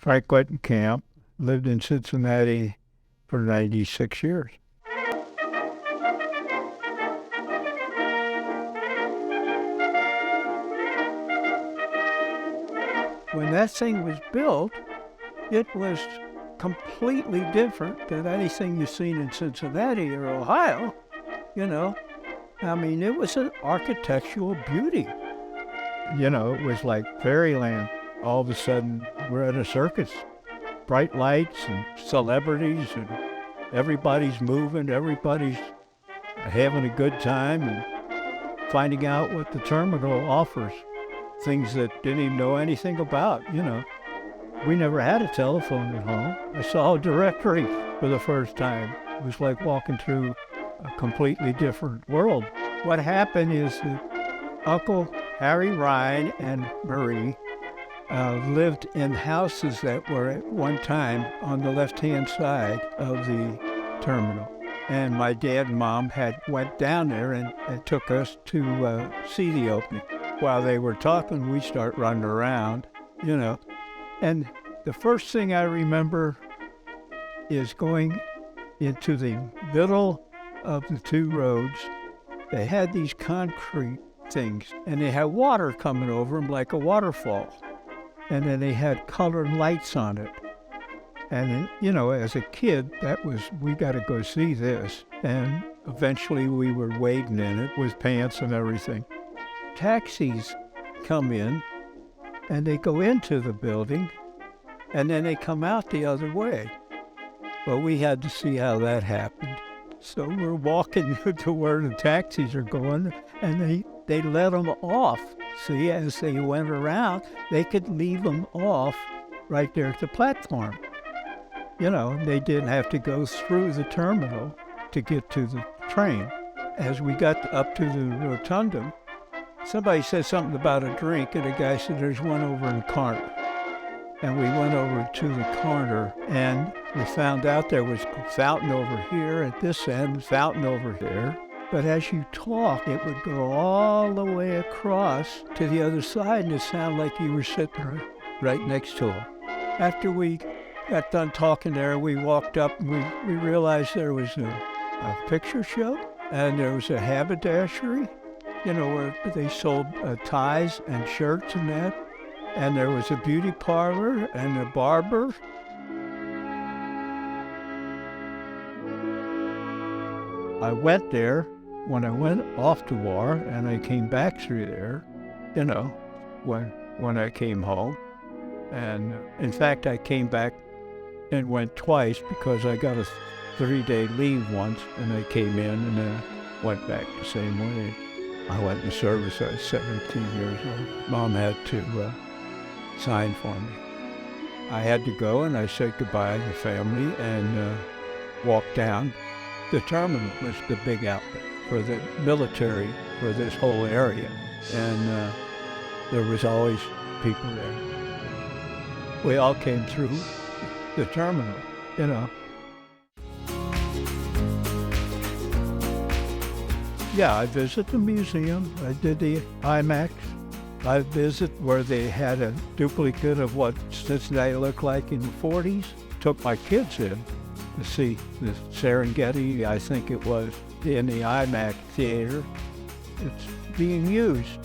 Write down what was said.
Frank Wetenkamp, lived in Cincinnati for 96 years. When that thing was built, it was completely different than anything you've seen in Cincinnati or Ohio, you know. I mean, it was an architectural beauty. You know, it was like fairyland. All of a sudden, we're at a circus. Bright lights and celebrities, and everybody's moving, everybody's having a good time and finding out what the terminal offers. Things that didn't even know anything about, you know. We never had a telephone at home. I saw a directory for the first time. It was like walking through a completely different world. What happened is that Uncle Harry Ryan and Marie lived in houses that were at one time on the left-hand side of the terminal. And my dad and mom went down there and took us to see the opening. While they were talking, we start running around, you know. And the first thing I remember is going into the middle of the two roads. They had these concrete things, and they had water coming over them like a waterfall. And then they had colored lights on it. And, you know, as a kid, we got to go see this. And eventually we were wading in it with pants and everything. Taxis come in, and they go into the building, and then they come out the other way. Well, we had to see how that happened. So we're walking to where the taxis are going, and they let them off. See, as they went around, they could leave them off right there at the platform. You know, they didn't have to go through the terminal to get to the train. As we got up to the rotunda, somebody said something about a drink, and the guy said, "There's one over in the corner." And we went over to the corner, and we found out there was a fountain over here at this end, fountain over there. But as you talk, it would go all the way across to the other side, and it sounded like you were sitting right next to him. After we got done talking there, we walked up, and we realized there was a picture show, and there was a haberdashery, you know, where they sold ties and shirts and that. And there was a beauty parlor and a barber. I went there when I went off to war, and I came back through there, you know, when I came home. And in fact, I came back and went twice because I got a 3-day leave once, and I came in and then went back the same way. I went in service. I was 17 years old. Mom had to sign for me. I had to go, and I said goodbye to the family and walked down. The terminal was the big outlet for the military for this whole area, and there was always people there. We all came through the terminal, you know. Yeah, I visited the museum. I did the IMAX. I visited where they had a duplicate of what Cincinnati looked like in the 40s. Took my kids in to see the Serengeti, I think it was, in the IMAX theater. It's being used.